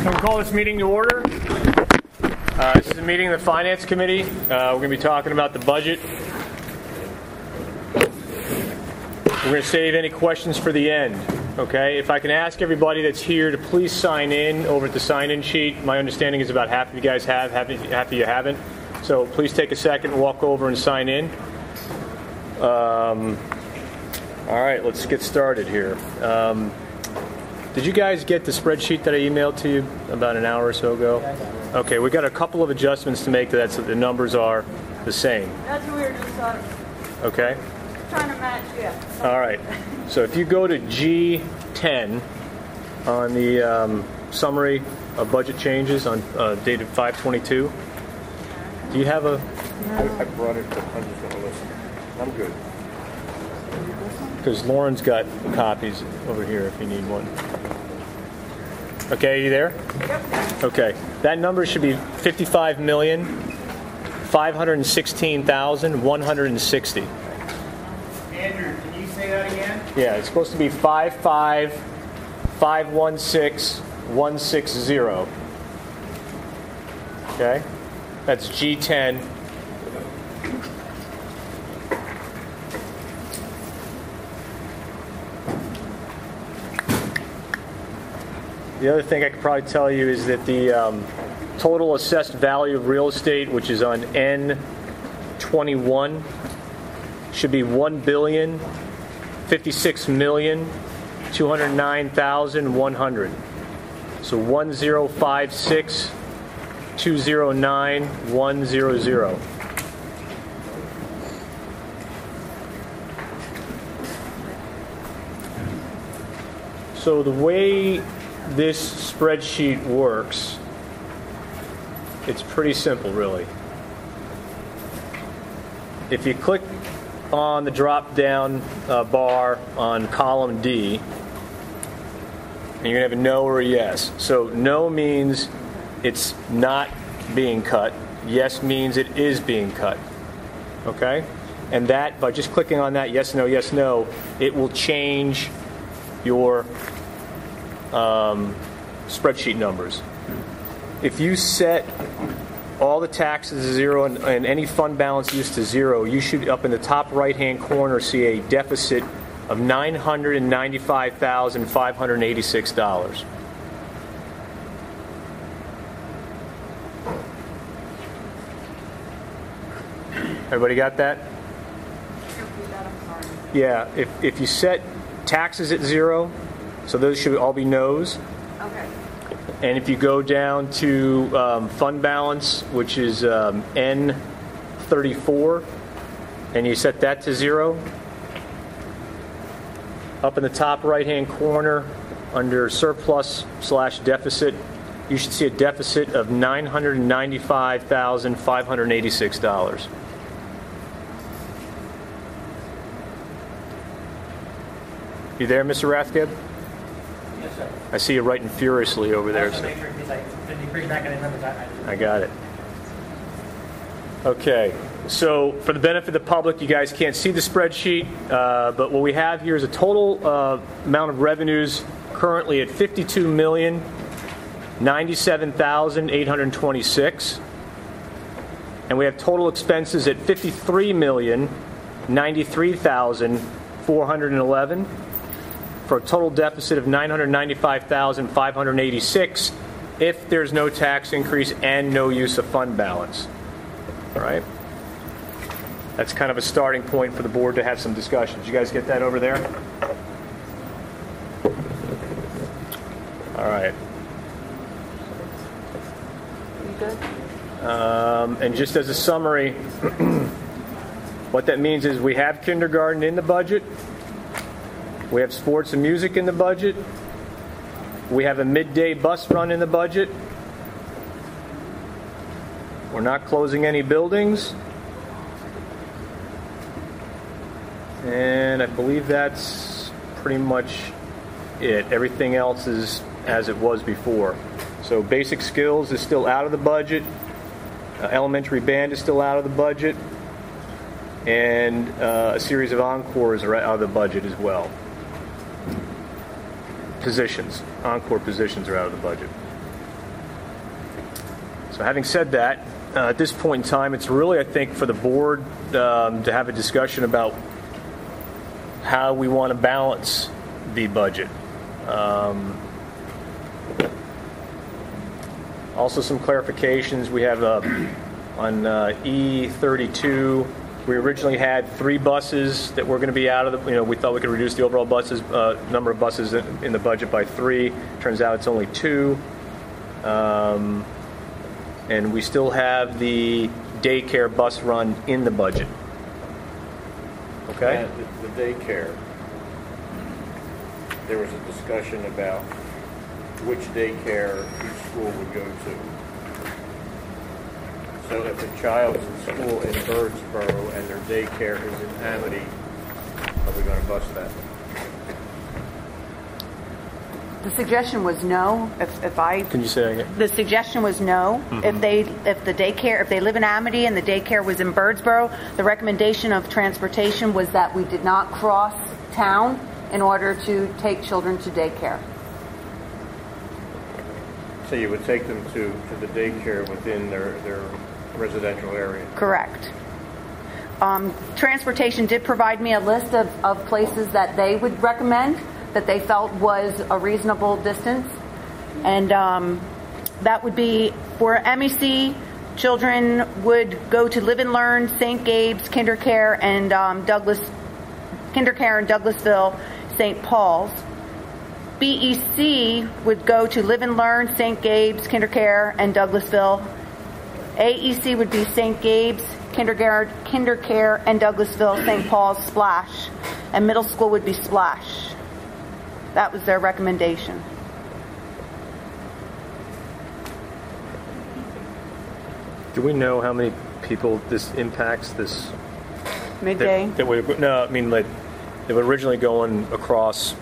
So we'll call this meeting to order. This is a meeting of the Finance Committee. We're going to be talking about the budget. We're going to save any questions for the end. Okay, if I can ask everybody that's here to please sign in over at the sign-in sheet. My understanding is about half of you guys have, half you haven't. So please take a second and walk over and sign in. All right, let's get started here. Did you guys get the spreadsheet that I emailed to you about an hour or so ago? Okay, we got a couple of adjustments to make to that so the numbers are the same. That's what we were just talking. Okay. Trying to match, yeah. All right. So if you go to G10 on the summary of budget changes on dated 5/22, do you have a? I brought it. I'm just going to listen. I'm good. Because Lauren's got copies over here if you need one. Okay, are you there? Yep. Okay. That number should be 55,516,160. Andrew, can you say that again? Yeah, it's supposed to be 55,516,160. Okay? That's G10. The other thing I could probably tell you is that the total assessed value of real estate, which is on N21, should be $1,056,209,100. So 1,056,209,100. So the way this spreadsheet works, it's pretty simple, really. If you click on the drop-down bar on column D, and you're going to have a no or a yes. So no means it's not being cut. Yes means it is being cut. Okay? And that, by just clicking on that yes, no, it will change your spreadsheet numbers. If you set all the taxes to zero and any fund balance used to zero, you should, up in the top right-hand corner, see a deficit of $995,586. Everybody got that? Yeah, if you set taxes at zero, so those should all be no's. Okay. And if you go down to fund balance, which is N34, and you set that to zero, up in the top right-hand corner under surplus/deficit, you should see a deficit of $995,586. You there, Mr. Rathgeb? Yes, sir. I see you writing furiously over there. So make sure because I didn't bring back any numbers. I got it. Okay, so for the benefit of the public, you guys can't see the spreadsheet, but what we have here is a total amount of revenues currently at $52,097,826, and we have total expenses at $53,093,411. For a total deficit of $995,586 if there's no tax increase and no use of fund balance. All right? That's kind of a starting point for the board to have some discussions. You guys get that over there? All right. You good? And just as a summary, what that means is we have kindergarten in the budget. We have sports and music in the budget. We have a midday bus run in the budget. We're not closing any buildings. And I believe that's pretty much it. Everything else is as it was before. So basic skills is still out of the budget. Elementary band is still out of the budget. And a series of encores are out of the budget as well. Positions. Encore positions are out of the budget. So having said that, at this point in time, it's really, I think, for the board to have a discussion about how we want to balance the budget. Also, some clarifications we have on E32. We originally had 3 buses that were going to be out of the. We thought we could reduce the overall buses number of buses in the budget by 3. Turns out it's only 2. And we still have the daycare bus run in the budget. Okay. And the daycare. There was a discussion about which daycare each school would go to. So if a child's in school in Birdsboro and their daycare is in Amity, are we going to bus that? The suggestion was no. Can you say that again? The suggestion was no. If they live in Amity and the daycare was in Birdsboro, the recommendation of transportation was that we did not cross town in order to take children to daycare. So you would take them to the daycare within their residential area? Correct. Transportation did provide me a list of places that they would recommend that they felt was a reasonable distance. And that would be for MEC, children would go to Live and Learn, St. Gabe's, KinderCare, and Douglasville, St. Paul's. BEC would go to Live and Learn, St. Gabe's, KinderCare, and Douglasville. AEC would be St. Gabe's, KinderCare, and Douglasville, St. Paul's, Splash. And middle school would be Splash. That was their recommendation. Do we know how many people this impacts? This Midday? They were originally going across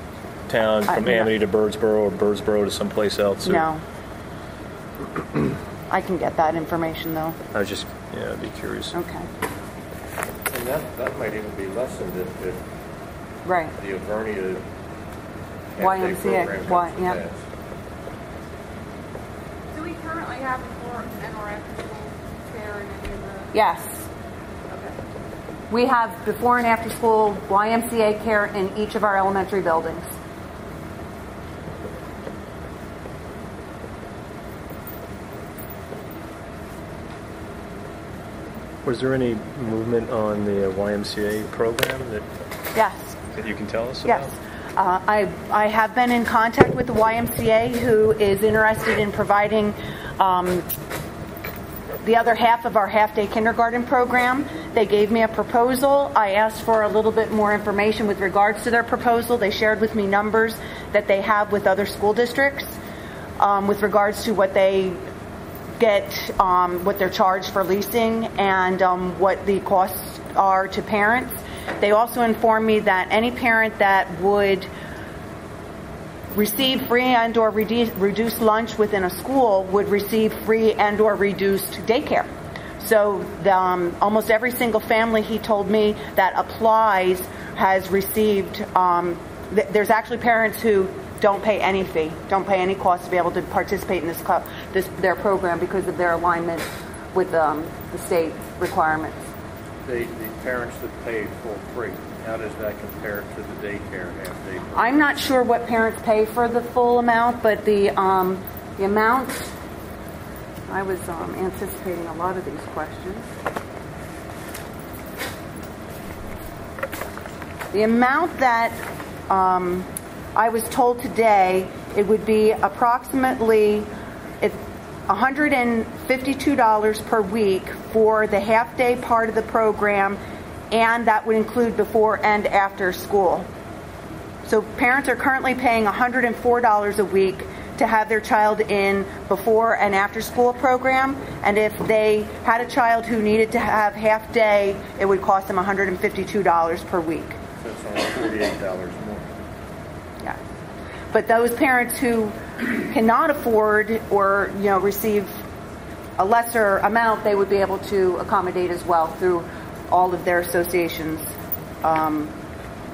town from Amity to Birdsboro or Birdsboro to someplace else? No. I can get that information, though. I was just, I'd be curious. Okay. And that might even be lessened if Right. the Alvernia YMCA. Yeah. Do we currently have before and or after school care in any of the? Yes. Okay. We have before and after school YMCA care in each of our elementary buildings. Was there any movement on the YMCA program Yes. that you can tell us about? Yes. I have been in contact with the YMCA, who is interested in providing the other half of our half-day kindergarten program. They gave me a proposal. I asked for a little bit more information with regards to their proposal. They shared with me numbers that they have with other school districts with regards to what they get, what they're charged for leasing, and what the costs are to parents. They also informed me that any parent that would receive free and or reduced lunch within a school would receive free and or reduced daycare. So almost every single family, he told me, that applies has received, there's actually parents who don't pay any fee, don't pay any cost to be able to participate in their program because of their alignment with the state requirements. The parents that pay full free, how does that compare to the daycare half-day? I'm not sure what parents pay for the full amount, but the amount, I was anticipating a lot of these questions. The amount that I was told today, it would be approximately $152 per week for the half-day part of the program, and that would include before and after school. So parents are currently paying $104 a week to have their child in before and after school program, and if they had a child who needed to have half-day, it would cost them $152 per week. So it's only $48 more. Yeah. But those parents who cannot afford or receive a lesser amount, they would be able to accommodate as well through all of their associations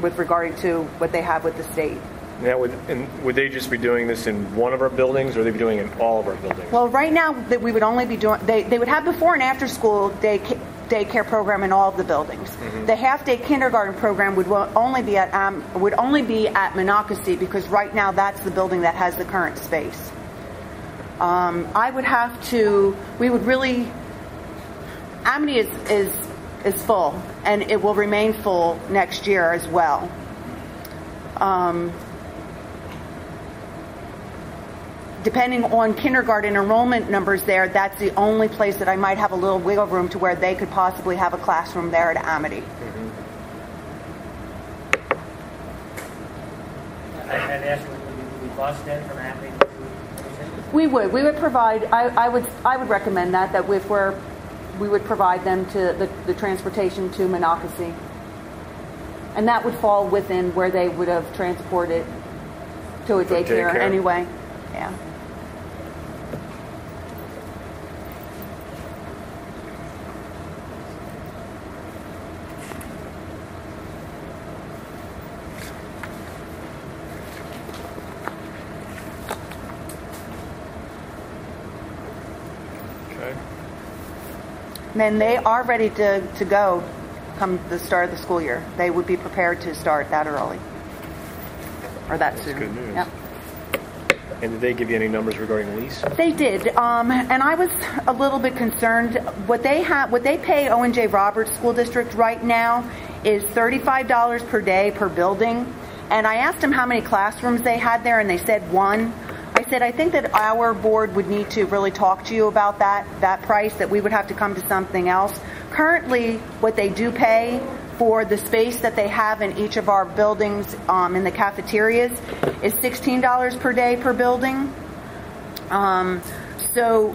with regard to what they have with the state. Now, would they just be doing this in one of our buildings, or would they be doing it in all of our buildings? Well, right now that we would only be doing, they would have before and after school daycare program in all of the buildings. The half-day kindergarten program would only be at Monocacy, because right now that's the building that has the current space. Amity is full, and it will remain full next year as well. Depending on kindergarten enrollment numbers there, that's the only place that I might have a little wiggle room to where they could possibly have a classroom there at Amity. I had asked, would we bus then from Amity? We would provide. I would recommend that if we would provide them to the transportation to Monocacy, and that would fall within where they would have transported to a daycare anyway. Yeah. And they are ready to go come the start of the school year. They would be prepared to start that early. Or that soon. Good news. Yep. And did they give you any numbers regarding lease? They did. And I was a little bit concerned. What they pay Owen J. Roberts School District right now is $35 per day per building. And I asked them how many classrooms they had there, and they said 1. I said, I think that our board would need to really talk to you about that price, that we would have to come to something else. Currently, what they do pay for the space that they have in each of our buildings in the cafeterias is $16 per day per building. So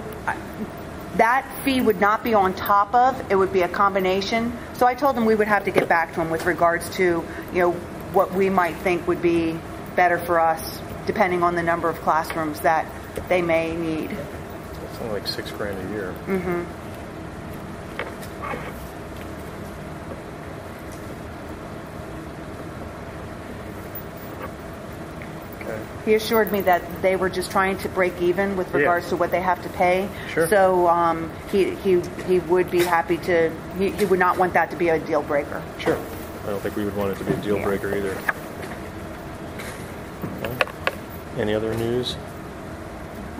that fee would not be on top of, it would be a combination. So I told them we would have to get back to them with regards to, what we might think would be better for us, depending on the number of classrooms that they may need. It's only like $6,000 a year. Mm-hmm. Okay. He assured me that they were just trying to break even with regards to what they have to pay. Sure. So he would be happy to. He would not want that to be a deal breaker. Sure. I don't think we would want it to be a deal breaker either. Okay. Any other news?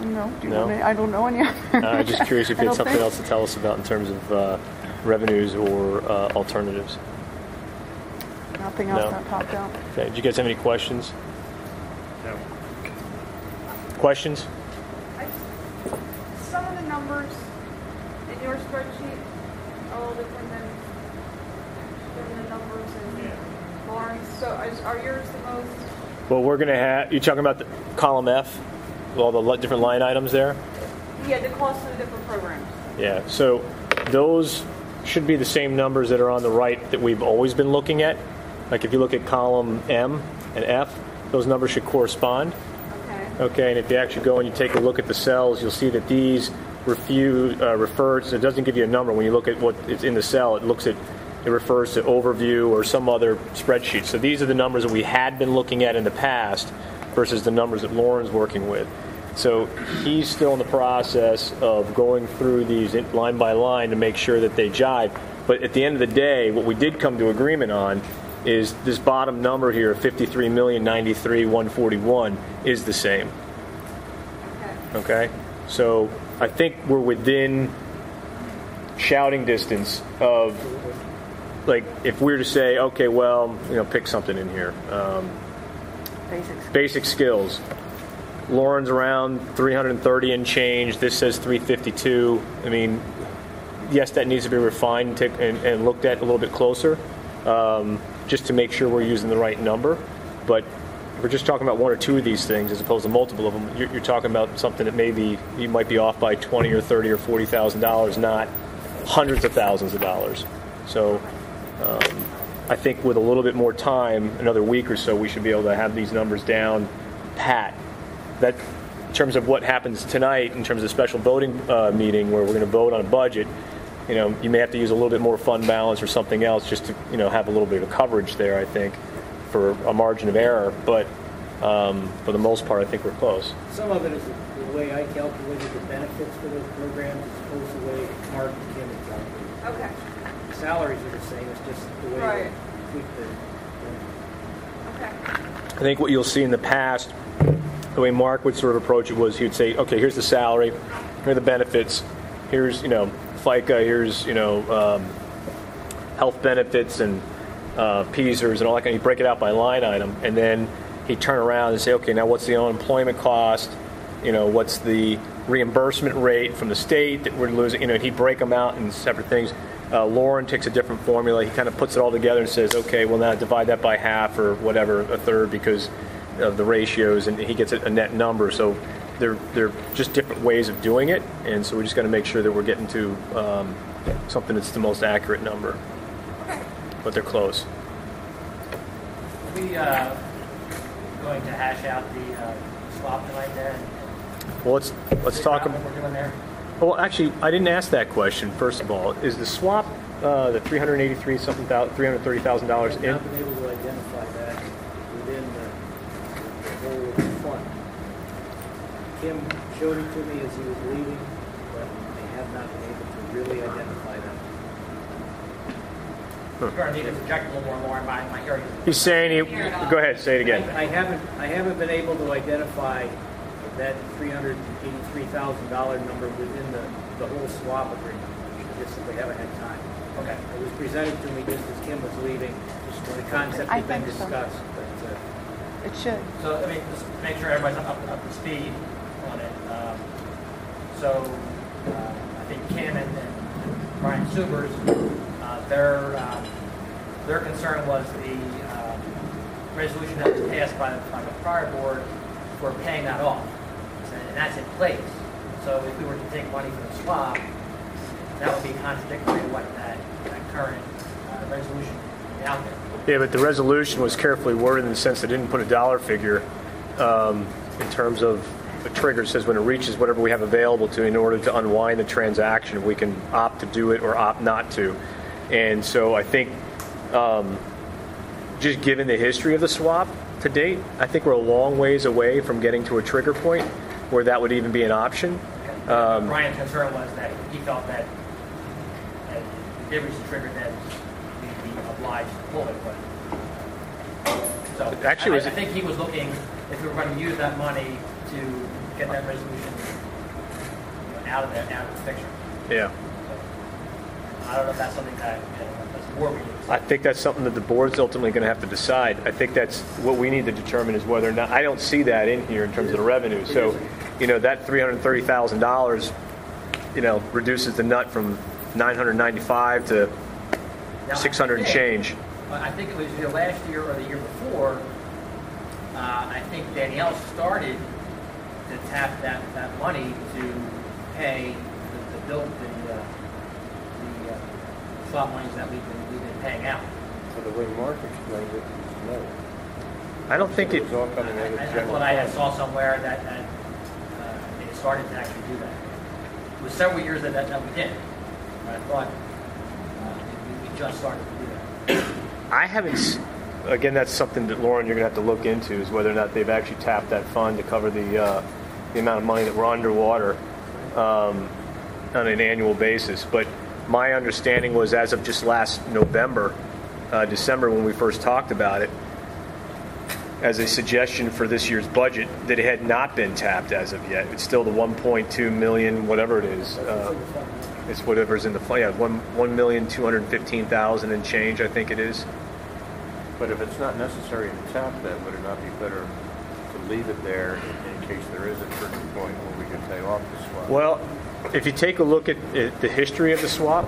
No. Do you No? want any? I don't know any other. I'm just curious if you I had don't something think- else to tell us about in terms of revenues or alternatives. Nothing else No. that popped out. Okay. Did you guys have any questions? No. Questions? Some of the numbers in your spreadsheet are a little different than the numbers in Lawrence. So are yours the most? Well, we're going to have, you're talking about the column F, with all the different line items there? Yeah, the cost of the different programs. Yeah, so those should be the same numbers that are on the right that we've always been looking at. Like if you look at column M and F, those numbers should correspond. Okay. Okay, and if you actually go and you take a look at the cells, you'll see that these refer to, it doesn't give you a number. When you look at what is in the cell, it refers to overview or some other spreadsheet. So these are the numbers that we had been looking at in the past versus the numbers that Lauren's working with. So he's still in the process of going through these line by line to make sure that they jive. But at the end of the day, what we did come to agreement on is this bottom number here, $53,093,141, is the same. Okay? So I think we're within shouting distance of, like, if we were to say, okay, well, pick something in here. Basics. Basic skills. Lauren's around 330 and change. This says 352. I mean, yes, that needs to be refined and looked at a little bit closer, just to make sure we're using the right number. But if we're just talking about one or two of these things as opposed to multiple of them, you're talking about something that maybe you might be off by $20 or $30 or $40,000, not hundreds of thousands of dollars. So I think with a little bit more time, another week or so, we should be able to have these numbers down pat. That, in terms of what happens tonight, in terms of special voting meeting where we're going to vote on a budget, you may have to use a little bit more fund balance or something else just to, have a little bit of coverage there, I think, for a margin of error. But For the most part, I think we're close. Some of it is the way I calculated the benefits for those programs as opposed to the way Mark and Kim had calculated. Okay, The salaries are the same, it's just the way Right. they tweak the. okay. I think what you'll see in the past, the way Mark would sort of approach it was he would say, okay, here's the salary, here are the benefits, here's, FICA, here's, health benefits and PSERS and all that kind of, he'd break it out by line item, and then he'd turn around and say, okay, now what's the unemployment cost, what's the reimbursement rate from the state that we're losing, and he'd break them out in separate things. Lauren takes a different formula. He kind of puts it all together and says, okay, well, now divide that by half or whatever, a third, because of the ratios, and he gets a net number. So they're just different ways of doing it, and so we just got to make sure that we're getting to something that's the most accurate number. But they're close. Are we going to hash out the swap tonight then? Well, let's talk Figure out about. what we're doing there? Well, actually, I didn't ask that question. First of all, is the swap the $330,000 I've in? not been able to identify that within the whole fund. Kim showed it to me as he was leaving, but I have not been able to really identify that. You're going to need to project a little more in my hearing. He's saying go ahead, say it again. I haven't been able to identify that $383,000 number within the whole swap agreement. Just simply haven't had time. Okay. It was presented to me just as Kim was leaving, just when the concept I had been think so. discussed. But It should. So, just to make sure everybody's up to speed on it. I think Kim and Brian Subers, their concern was the resolution that was passed by the prior board for paying that off. And that's in place. So if we were to take money from the swap, that would be contradictory to what that current resolution is out there. Yeah, but the resolution was carefully worded in the sense that it didn't put a dollar figure in terms of a trigger. It says when it reaches whatever we have available to in order to unwind the transaction, we can opt to do it or opt not to. And so I think just given the history of the swap to date, I think we're a long ways away from getting to a trigger point where that would even be an option. Brian's concern was that he felt that if it was triggered, that we'd be obliged to pull it. But, so Actually, I think he was looking, if we were going to use that money to get that resolution out of the picture. Yeah. So, I don't know if that's something that that's more we need. I think that's something that the board's ultimately going to have to decide. I think that's what we need to determine is whether or not, I don't see that in here in terms of the revenue. So, that $330,000, reduces the nut from 995 to Now, 600 and change. I think it was either last year or the year before. I think Danielle started to tap that money to pay the bill, the swap monies that we've been paying out. So the way Mark explained it, no. I don't think it. was all coming out of I general thought I fund. saw somewhere that they started to actually do that. It was several years that we did. I thought we just started to do that. I haven't. Again, that's something that Lauren, you're going to have to look into is whether or not they've actually tapped that fund to cover the amount of money that we're underwater on an annual basis. But my understanding was, as of just last December, when we first talked about it, as a suggestion for this year's budget, that it had not been tapped as of yet. It's still the 1.2 million, whatever it is. It's whatever's in the fund. Yeah, 1,215,000 and change, I think it is. But if it's not necessary to tap that, would it not be better to leave it there in case there is a trigger point where we can pay off the swap? Well, if you take a look at the history of the swap,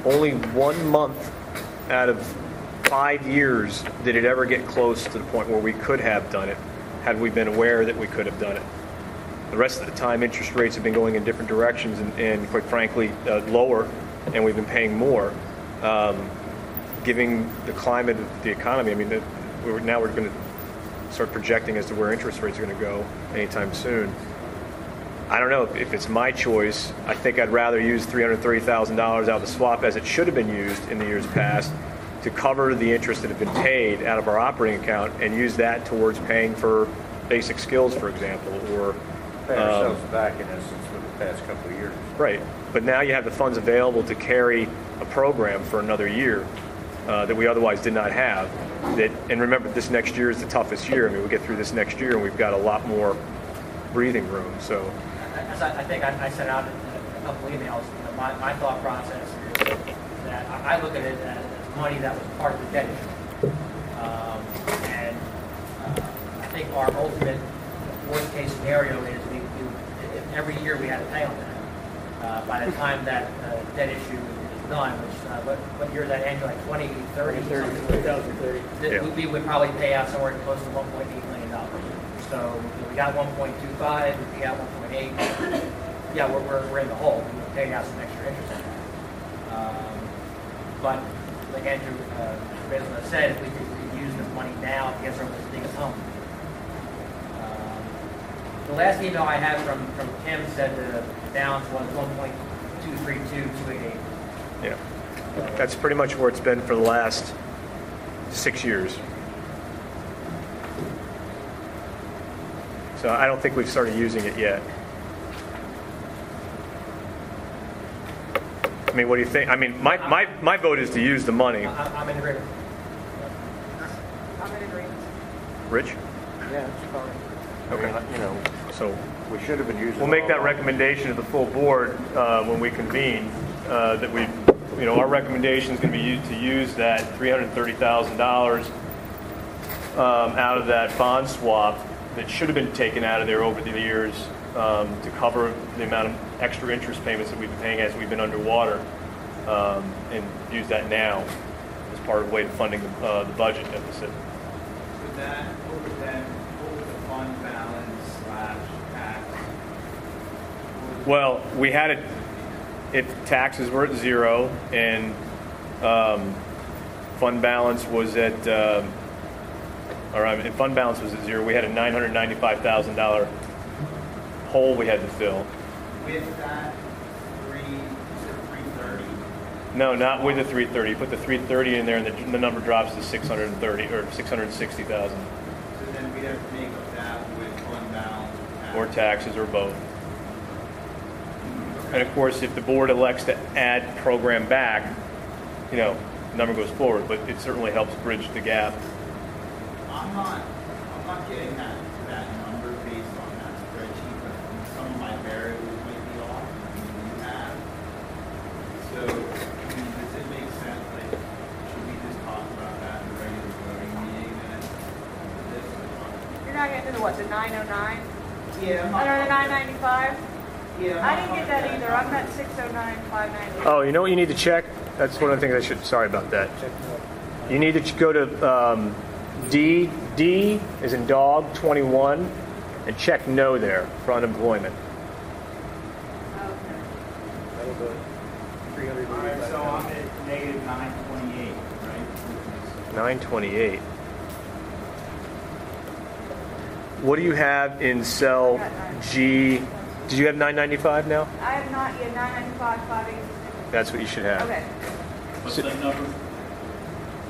only 1 month out of 5 years did it ever get close to the point where we could have done it, had we been aware that we could have done it. The rest of the time, interest rates have been going in different directions and quite frankly, lower, and we've been paying more. Given the climate of the economy, I mean, we're going to start projecting as to where interest rates are going to go anytime soon. I don't know if it's my choice. I think I'd rather use $330,000 out of the swap as it should have been used in the years past to cover the interest that had been paid out of our operating account and use that towards paying for basic skills, for example, or Pay ourselves back in essence for the past couple of years. right. But now you have the funds available to carry a program for another year that we otherwise did not have. And remember, this next year is the toughest year. I mean, we get through this next year and we've got a lot more breathing room. So, As I think I sent out a couple emails, my thought process is that I look at it as money that was part of the debt issue. And I think our ultimate worst case scenario is if every year we had to pay on that. By the time that debt issue is done, which what year is that, Andrew, like 2030? 2030. Yeah. We would probably pay out somewhere close to $1.8 million. So we got 1.25, we got 1.8. Yeah, we're in the hole. We're paying out some extra interest on that. But like Andrew basically said, if we could use this money now to get some of this things home. The last email I had from Kim said the balance was 1.232288. yeah, that's pretty much where it's been for the last 6 years. So I don't think we've started using it yet. I mean, what do you think? I mean, my vote is to use the money. I'm in agreement. I'm in agreement. Rich? Yeah, it's fine. Okay. I mean, you know, So we should have been using. we'll make all that of recommendation to the full board when we convene. That we, our recommendation is going to be to use that $330,000 out of that bond swap that should have been taken out of there over the years to cover the amount of extra interest payments that we've been paying as we've been underwater, and use that now as part of way of funding the budget deficit. Would that, what would the fund balance / tax? Well, we had it if taxes were at zero and fund balance was at fund balance was at zero. We had a $995,000 hole we had to fill. With that, you said 330. No, not with the 330. You put the 330 in there, and the number drops to 630 or 660,000, So then we'd have to make up that with fund balance or taxes, or both. And of course, if the board elects to add program back, the number goes forward. But it certainly helps bridge the gap. I'm not getting that number based on that spreadsheet, but some of my variables might be off. You have. So, does it make sense? Like, should we just talk about that in the regular voting meeting? And this You're not getting to the 909? Yeah, I'm not. Under the 995? Yeah, I didn't get that either. I'm at 609, 590. Oh, you know what you need to check? That's one of the things I should. Sorry about that. You need to go to D is in dog 21 and check no there for unemployment. That'll go All right, so I'm at negative 928, right? 928. What do you have in cell G? Did you have 995 now? I have not yet 995, 586. That's what you should have. Okay. What's that number?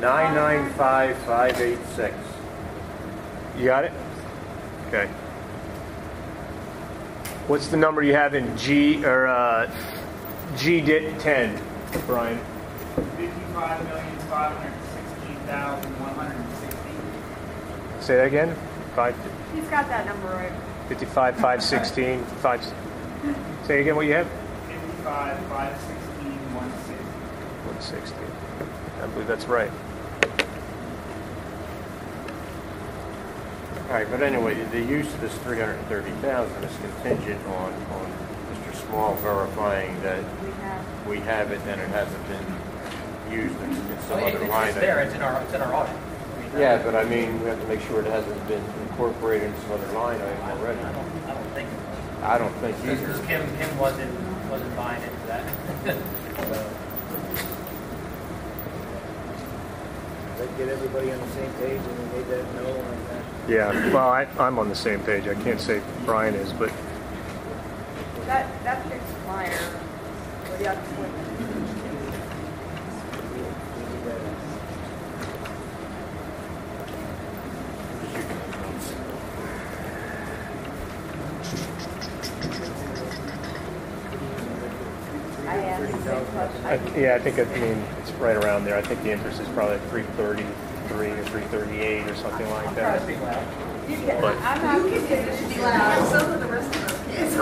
995586. You got it? Okay. What's the number you have in G or G10, Brian? 55,516,160. Say that again. He's got that number right. 55, 516, 5. Say again what you have? 55,516,160. 160. I believe that's right. All right, but anyway, the use of this 330,000 is contingent on Mr. Small verifying that we have it and it hasn't been used in some other line It's there. item. It's in our audit. Yeah, but I mean, we have to make sure it hasn't been incorporated in some other line item already. I don't think. I don't think either. Because Kim wasn't buying into that. Let's get everybody on the same page and we made that no on that. Yeah. Well, I'm on the same page. I can't say Brian is, but That expires. Or the unemployment. We need that. Yeah, I think it's right around there. I think the interest is probably 333 or 338 or something like that. But I'm not going to say this should be loud. So are the rest of us kids.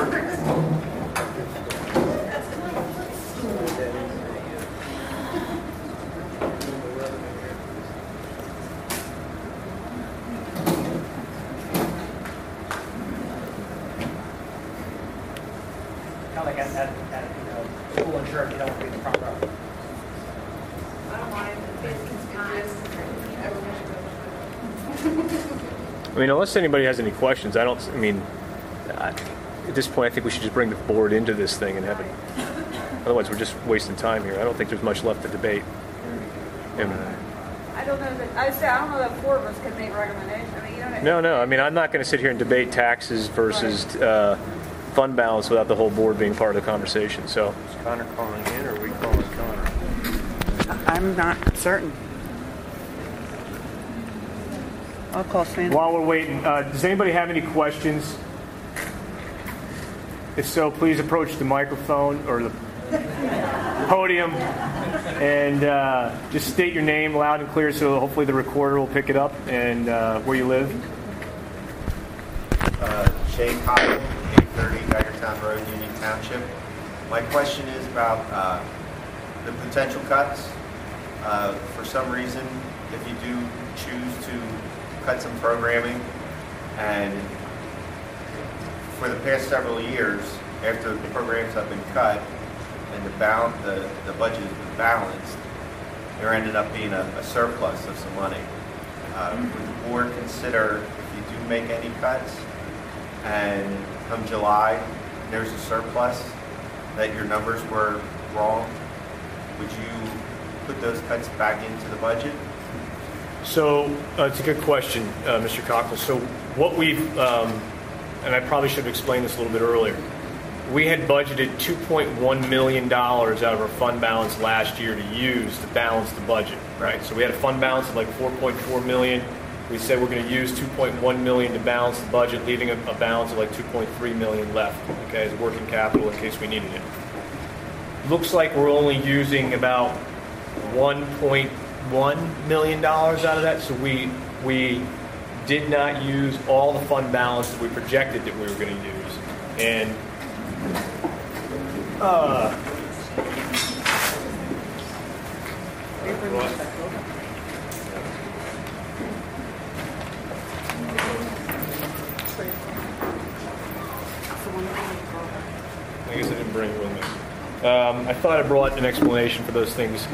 Kind of like at school insurance, you don't want to be in the front row. I don't mind. It's conspicuous. I mean, unless anybody has any questions, at this point, I think we should just bring the board into this thing and have it. Otherwise, we're just wasting time here. I don't think there's much left to debate. And, I don't know that. I don't know that four of us can make recommendations. I mean, you know. no. I mean, I'm not going to sit here and debate taxes versus fund balance without the whole board being part of the conversation. So, Is Connor calling in, or are we calling Connor? I'm not certain. I'll call Sandra. while we're waiting, does anybody have any questions? If so, please approach the microphone or the podium and just state your name loud and clear so hopefully the recorder will pick it up and where you live. Shay Cotton, 830 Daggertown Road, Union Township. My question is about the potential cuts. For some reason, if you do choose to cut some programming, and for the past several years, after the programs have been cut and the budget has been balanced, there ended up being a surplus of some money. Would the board consider, if you do make any cuts, and come July, there's a surplus, that your numbers were wrong, would you put those cuts back into the budget? So it's a good question, Mr. Cockle. So what we've, and I probably should have explained this a little bit earlier, we had budgeted $2.1 million out of our fund balance last year to use to balance the budget, right? So we had a fund balance of like $4.4 million. We said we're going to use $2.1 million to balance the budget, leaving a balance of like $2.3 million left, okay, as working capital in case we needed it. Looks like we're only using about $1.1 million out of that, so we did not use all the fund balance that we projected that we were going to use. And I guess I didn't bring it with me. I thought I brought an explanation for those things,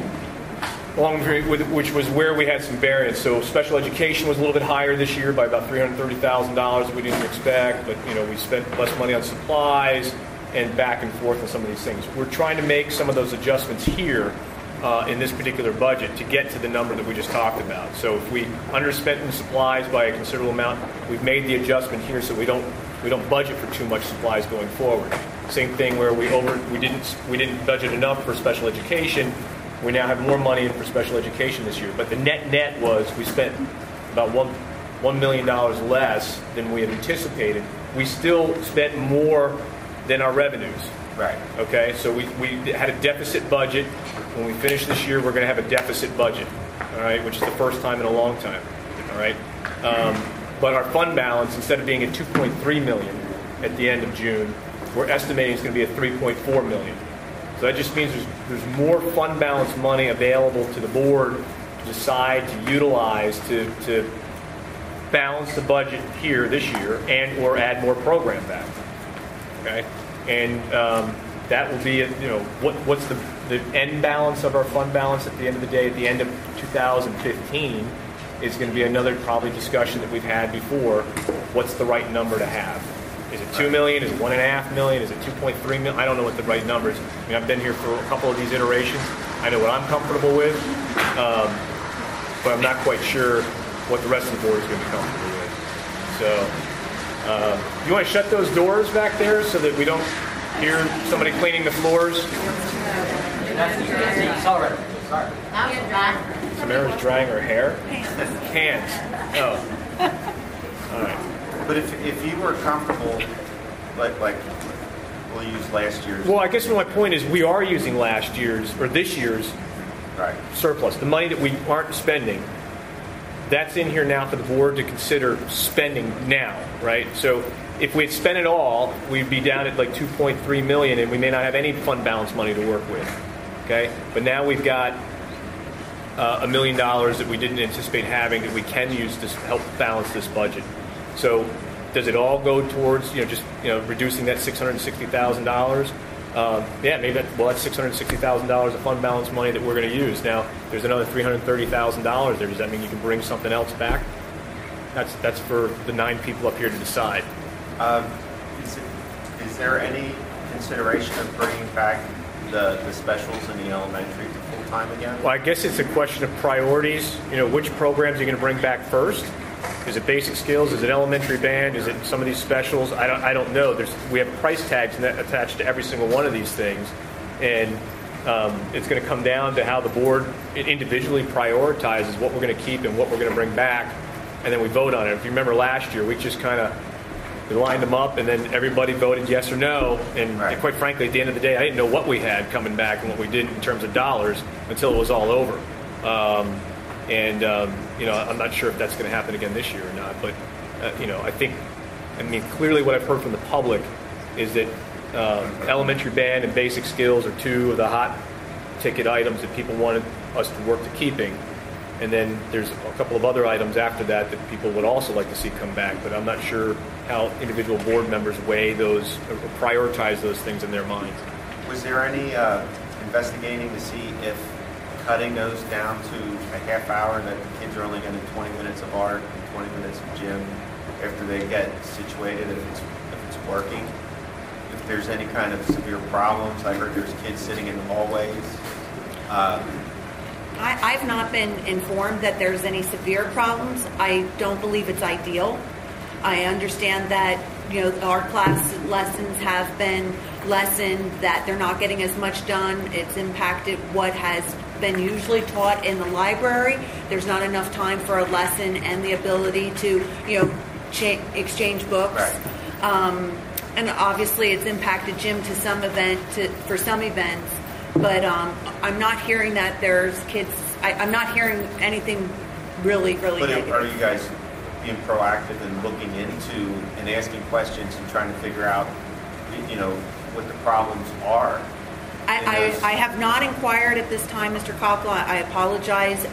along with which was where we had some variance. So special education was a little bit higher this year by about $330,000 that we didn't expect, but we spent less money on supplies and back and forth on some of these things. We're trying to make some of those adjustments here in this particular budget to get to the number that we just talked about. So if we underspent in supplies by a considerable amount, we've made the adjustment here so we don't budget for too much supplies going forward. Same thing where we didn't budget enough for special education. We now have more money in for special education this year. But the net was we spent about $1 million less than we had anticipated. We still spent more than our revenues. Right. Okay, so we had a deficit budget. When we finish this year, we're going to have a deficit budget, all right, which is the first time in a long time, all right? But our fund balance, instead of being at $2.3 million at the end of June, we're estimating it's going to be at $3.4 million. So that just means there's more fund balance money available to the board to decide to utilize to balance the budget here this year and or add more program back. Okay, and that will be what's the end balance of our fund balance at the end of the day at the end of 2015 is going to be another probably discussion that we've had before. What's the right number to have? Is it 2 million? Is it 1.5 million? Is it 2.3 million? I don't know what the right number is. I mean, I've been here for a couple of these iterations. I know what I'm comfortable with, but I'm not quite sure what the rest of the board is going to be comfortable with. So, you want to shut those doors back there so that we don't hear somebody cleaning the floors? Sorry. Samara's drying her hair? Hands. Oh. All right. But if you were comfortable, like we'll use last year's. Well, I guess my point is we are using last year's or this year's Right. surplus. The money that we aren't spending, that's in here now for the board to consider spending now, right? So if we had spent it all, we'd be down at like 2.3 million, and we may not have any fund balance money to work with. Okay, but now we've got $1 million that we didn't anticipate having that we can use to help balance this budget. So does it all go towards just reducing that $660,000? Yeah, maybe that's $660,000 of fund balance money that we're going to use. Now there's another $330,000 there. Does that mean you can bring something else back? That's for the 9 people up here to decide. Is there any consideration of bringing back the specials in the elementary to full-time again? Well, I guess it's a question of priorities. Which programs are you going to bring back first? Is it basic skills? Is it elementary band? Is it some of these specials? I don't know. We have price tags attached to every single one of these things, and it's going to come down to how the board individually prioritizes what we're going to keep and what we're going to bring back, and then we vote on it. If you remember last year, we just kind of lined them up, and then everybody voted yes or no. And Right. quite frankly, at the end of the day, I didn't know what we had coming back and what we did in terms of dollars until it was all over. I'm not sure if that's going to happen again this year or not. But clearly what I've heard from the public is that elementary band and basic skills are 2 of the hot ticket items that people wanted us to work to keeping. And then there's a couple of other items after that that people would also like to see come back, but I'm not sure how individual board members weigh those or prioritize those things in their minds. Was there any investigating to see if cutting those down to a half hour, that the kids are only getting 20 minutes of art and 20 minutes of gym after they get situated, if it's working? If there's any kind of severe problems? I heard there's kids sitting in the hallways. I've not been informed that there's any severe problems. I don't believe it's ideal. I understand that, our class lessons have been lessened, that they're not getting as much done. It's impacted what has been usually taught in the library. There's not enough time for a lesson and the ability to, exchange books. Right. And obviously it's impacted gym to some for some events. But I'm not hearing that there's kids. I'm not hearing anything really But negative. are you guys being proactive and looking into and asking questions and trying to figure out, what the problems are? I have not inquired at this time, Mr. Coughlin. I apologize,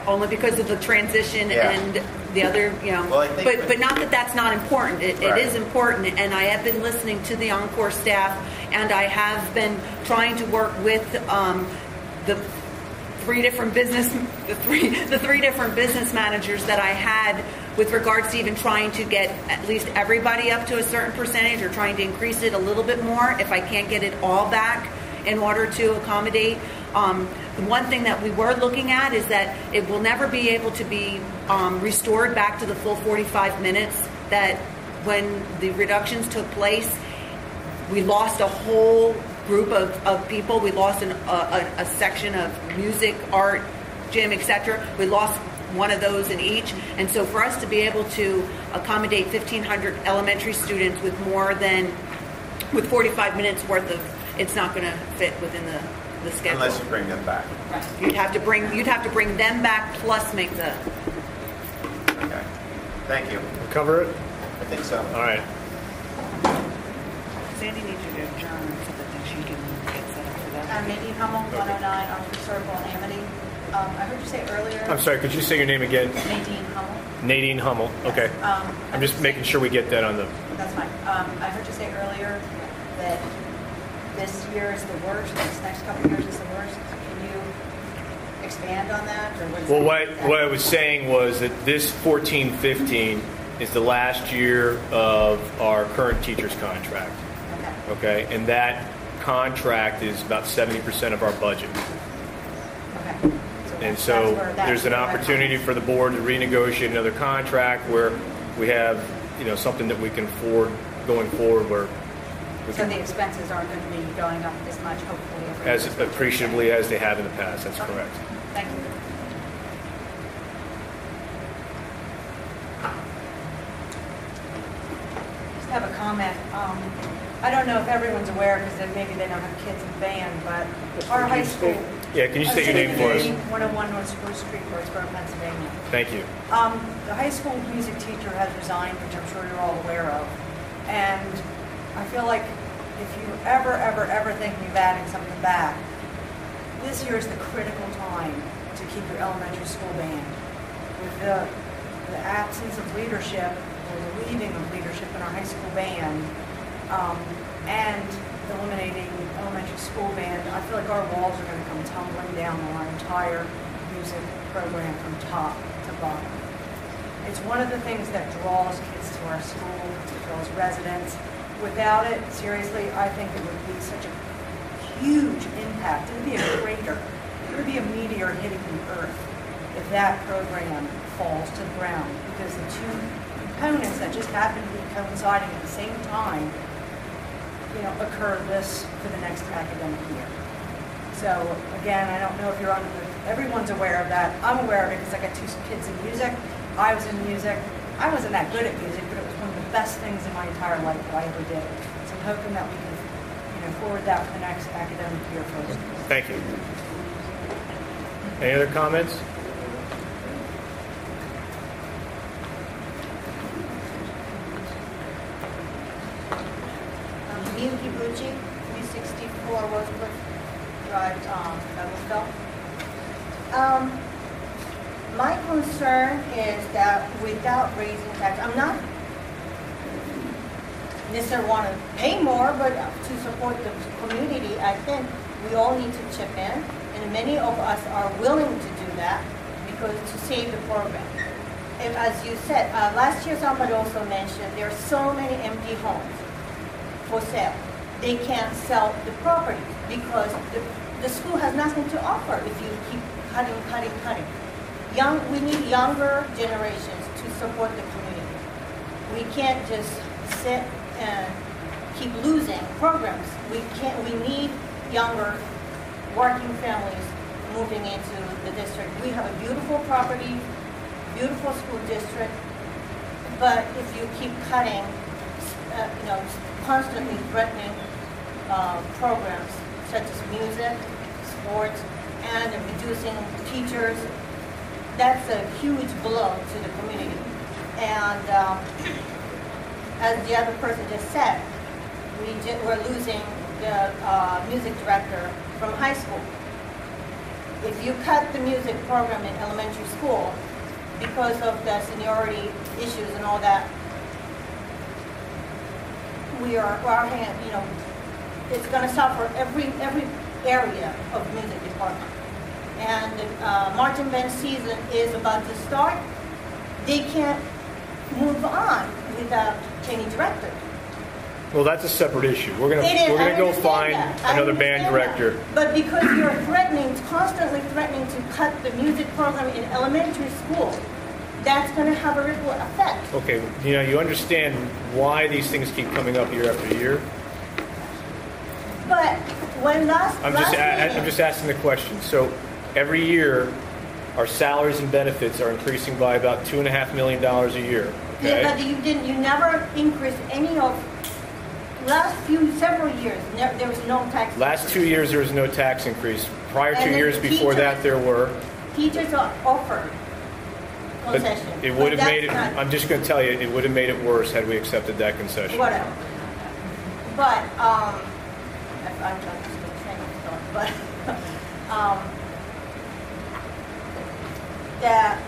only because of the transition Yeah. and the other, Well, I think but not that that's not important. It Right. is important, and I have been listening to the Encore staff, and I have been trying to work with the three different business managers that I had with regards to even trying to get at least everybody up to a certain percentage, or trying to increase it a little bit more if I can't get it all back in order to accommodate. The one thing that we were looking at is that it will never be able to be restored back to the full 45 minutes that when the reductions took place. We lost a whole group of people. We lost a section of music, art, gym, etc. We lost one of those in each. And so for us to be able to accommodate 1,500 elementary students with 45 minutes worth of, it's not going to fit within the schedule. Unless you bring them back. Right. You'd have to bring them back plus make the. Okay. Thank you. Cover it? I think so. All right. Sandy needs you to adjourn so that she can get set up for that. Nadine Hummel, 109 Officer Circle in Amity. I heard you say earlier. I'm sorry, could you say your name again? Nadine Hummel. Nadine Hummel. Okay. I'm just making sure we get that on the... That's fine. I heard you say earlier that this year is the worst, this next couple of years is the worst. Can you expand on that? Or Well, what I was saying was that this 14-15 is the last year of our current teacher's contract. Okay. Okay? And that contract is about 70% of our budget. Okay. And so there's an opportunity for the board to renegotiate another contract where we have, something that we can afford going forward, where we So can, the expenses aren't going to be going up as much, hopefully. as appreciatively as they have in the past. That's correct. Thank you. have a comment. I don't know if everyone's aware because maybe they don't have kids in band, but our high school. Yeah, can you state your name for us? 101 North Spruce Street, Roxborough, Pennsylvania. Thank you. The high school music teacher has resigned, which I'm sure you're all aware of. And I feel like if you're ever thinking of adding something back, this year is the critical time to keep your elementary school band. With the absence of leadership, or the leaving of leadership in our high school band, and eliminating elementary school band, I feel like our walls are going to come tumbling down on our entire music program from top to bottom. It's one of the things that draws kids to our school, draws residents. Without it, seriously, I think it would be such a huge impact. It would be a crater. It would be a meteor hitting the earth if that program falls to the ground, because the two components that just happen to be coinciding at the same time, occur for the next academic year. So again, I don't know if everyone's aware of that. I'm aware of it because I got two kids in music. I was in music. I wasn't that good at music, but it was one of the best things in my entire life that I ever did. So I'm hoping that we can, forward that for the next academic year first. Thank you. Any other comments? Miyuki Bucci, 364 Rosewood Drive, Douglasville. My concern is that without raising tax, I'm not necessarily want to pay more, but to support the community, I think we all need to chip in, and many of us are willing to do that because to save the program. And as you said, last year somebody also mentioned there are so many empty homes for sale. They can't sell the property because the school has nothing to offer if you keep cutting. We need younger generations to support the community. We can't just sit and keep losing programs. We need younger working families moving into the district. We have a beautiful property, beautiful school district, but if you keep cutting, constantly threatening programs such as music, sports, and reducing teachers, that's a huge blow to the community. And as the other person just said, we're losing the music director from high school. If you cut the music program in elementary school because of the seniority issues and all that, it's going to suffer every area of music department. And marching band season is about to start. They can't move on without changing director. Well, that's a separate issue. We're gonna go find another band director. But because you're constantly threatening to cut the music program in elementary school, that's going to have a ripple effect. Okay, you understand why these things keep coming up year after year? But when I'm just asking the question. So every year, our salaries and benefits are increasing by about $2.5 million a year. Okay? Yeah, but you never increased any of several years. There was no tax. Last 2 years, there was no tax increase. Prior 2 years before that, there were. Teachers are offered concessions. It would have made it. I'm just going to tell you, it would have made it worse had we accepted that concession. Whatever. But I'm just going to say but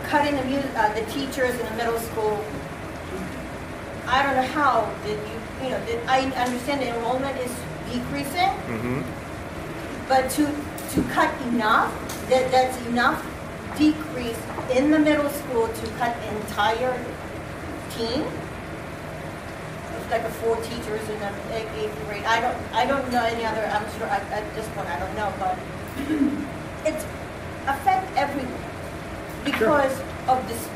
cutting the teachers in the middle school. I don't know how I understand the enrollment is decreasing, but to cut enough, that's enough decrease in the middle school to cut the entire team. It's like 4 teachers in the 8th grade. I don't know any other. I'm sure at this point I don't know, but it's affect everyone because of this.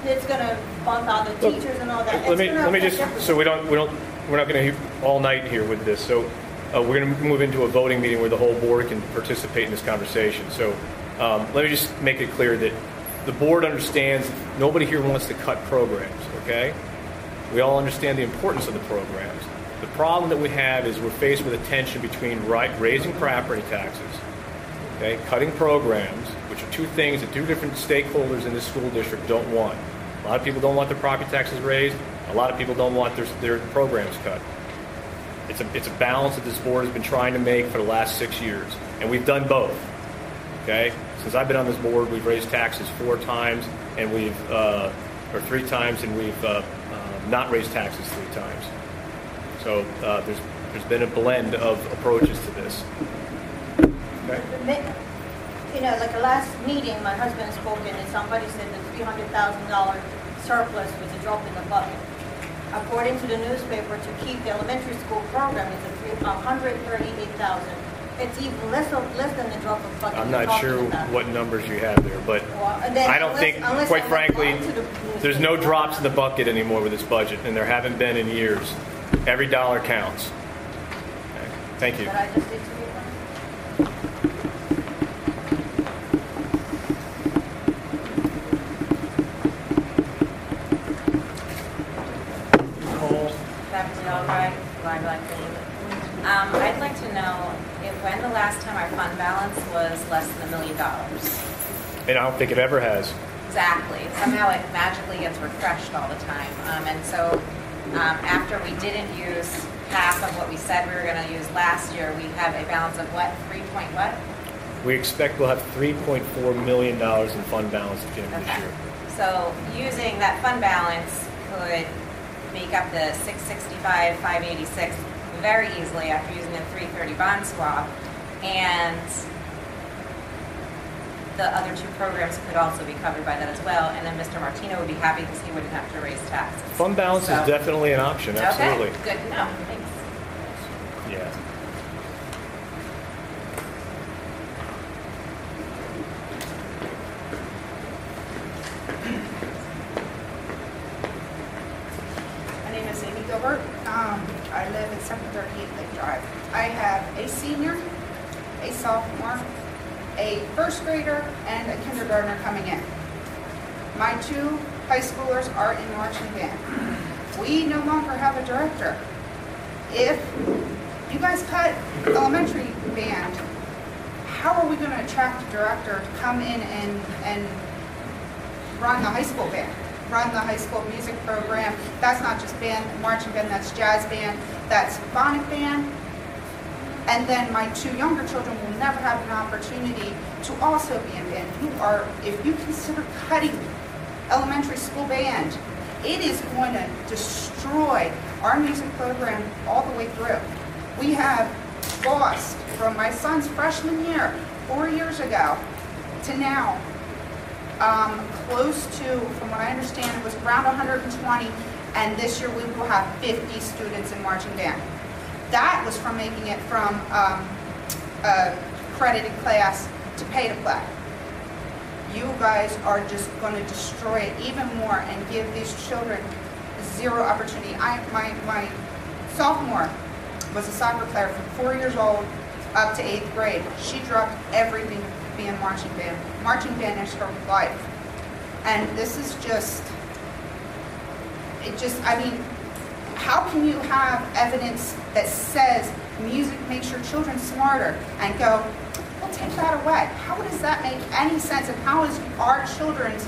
It's going to bump out the teachers and all that. Let me just so we're not going to all night here with this. So we're going to move into a voting meeting where the whole board can participate in this conversation. So let me just make it clear that the board understands nobody here wants to cut programs. Okay, We all understand the importance of the programs. The problem that we have is we're faced with a tension between raising property taxes, okay, cutting programs, which are two things that two different stakeholders in this school district don't want. A lot of people don't want their property taxes raised. A lot of people don't want their programs cut. It's a balance that this board has been trying to make for the last 6 years, and we've done both. Okay, since I've been on this board, we've raised taxes 4 times, and or 3 times, and we've not raised taxes 3 times. So there's been a blend of approaches to this. Okay. You know, like the last meeting, my husband spoke and somebody said the $300,000 surplus was a drop in the bucket. According to the newspaper, to keep the elementary school program is $138,000. It's even less than the drop of the bucket. I'm not sure what numbers you have there, but I don't think, quite frankly, there's no drops in the bucket anymore with this budget, and there haven't been in years. Every dollar counts. Okay. Thank you. But I just did 2 weeks. I'd like to know when the last time our fund balance was less than $1 million. And I don't think it ever has. Exactly. Somehow it magically gets refreshed all the time. And so after we didn't use half of what we said we were going to use last year, we have a balance of what? 3 point what? We expect we'll have $3.4 million in fund balance at the end of this year. So using that fund balance could make up the 665, 586 very easily after using the 330 bond swap, and the other 2 programs could also be covered by that as well, and then Mr. Martino would be happy because he wouldn't have to raise taxes. Fund balance is definitely an option, absolutely. Okay, good to know. Thanks. Yeah. My name is Amy Gilbert. I live at 738 Lake Drive. I have a senior, a sophomore, a first grader, and a kindergartner coming in. My 2 high schoolers are in marching band. We no longer have a director. If you guys cut elementary band, how are we going to attract a director to come in and run the high school band? Run the high school music program. That's not just band, marching band, that's jazz band, that's symphonic band. And then my 2 younger children will never have an opportunity to also be in band. If you consider cutting elementary school band, it is going to destroy our music program all the way through. We have lost from my son's freshman year, 4 years ago, to now, close to, from what I understand, it was around 120, and this year we will have 50 students in marching band. That was from making it from a credited class to pay to play. You guys are just going to destroy it even more and give these children 0 opportunity. My sophomore was a soccer player from 4 years old up to 8th grade. She dropped everything being marching band. Marching band is her life. And this is I mean, how can you have evidence that says music makes your children smarter and go, we'll take that away? How does that make any sense? And how is our children's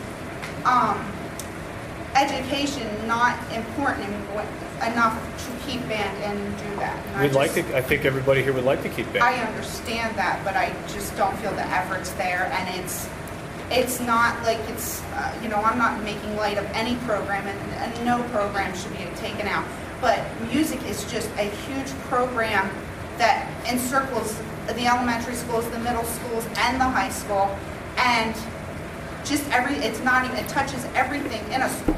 education not important enough to keep band and do that? And I think everybody here would like to keep band. I understand that, but I just don't feel the effort's there, and it's not like it's, I'm not making light of any program, and no program should be taken out. But music is just a huge program that encircles the elementary schools, the middle schools, and the high school, and it touches everything in a school.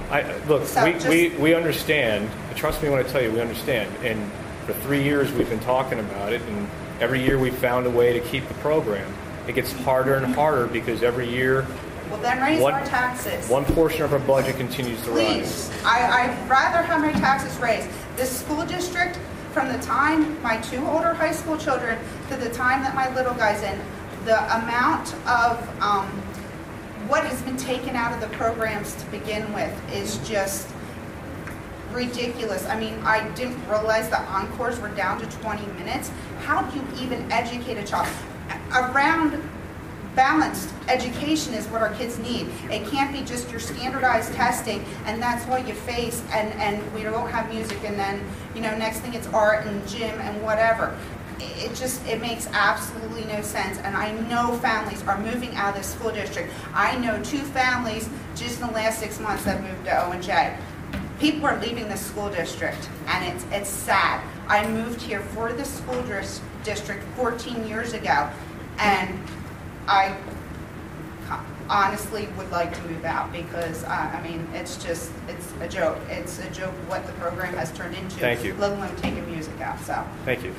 We understand. Trust me when I tell you, we understand. And for 3 years we've been talking about it, and every year we've found a way to keep the program. It gets harder and harder because every year, well, then raise our taxes. One portion of our budget continues to rise. I'd rather have my taxes raised. This school district, from the time my 2 older high school children to the time that my little guy's in, the amount of what has been taken out of the programs to begin with is just ridiculous. I mean, I didn't realize the encores were down to 20 minutes. How do you even educate a child? Around balanced education is what our kids need. It can't be just your standardized testing and that's what you face and we don't have music and then, you know, next thing it's art and gym and whatever. It makes absolutely no sense, and I know families are moving out of this school district. I know 2 families just in the last 6 months that moved to O&J. People are leaving the school district, and it's sad. I moved here for the school district 14 years ago, and I honestly would like to move out because, I mean, it's a joke. It's a joke what the program has turned into. Thank you. Let alone taking music out, so. Thank you.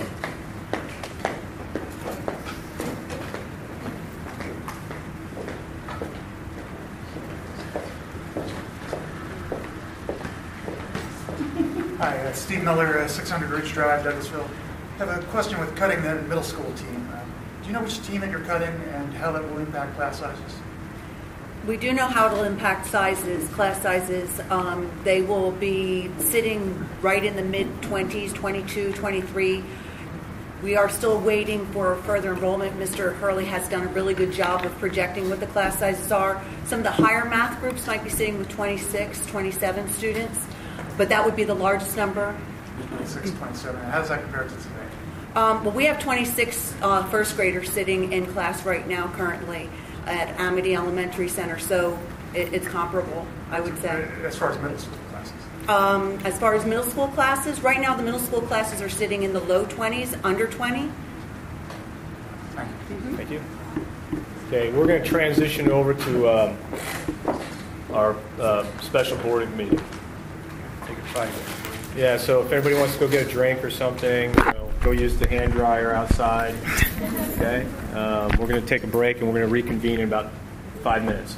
Hi, Steve Miller, 600 Ridge Drive, Douglasville. I have a question with cutting the middle school team. Do you know which team that you're cutting and how that will impact class sizes? We do know how it'll impact class sizes. They will be sitting right in the mid-20s, 22, 23. We are still waiting for further enrollment. Mr. Hurley has done a really good job of projecting what the class sizes are. Some of the higher math groups might be sitting with 26, 27 students, but that would be the largest number. 26, 27. How does that compare to today? Well, we have 26 first graders sitting in class right now currently at Amity Elementary Center, so it's comparable, I would say. As far as middle school classes? As far as middle school classes, right now the middle school classes are sitting in the low 20s, under 20. Thank you. Mm-hmm. Thank you. Okay, we're going to transition over to our special board meeting. Take it 5 minutes. Yeah, so if everybody wants to go get a drink or something, go use the hand dryer outside. Okay, we're going to take a break and we're going to reconvene in about 5 minutes.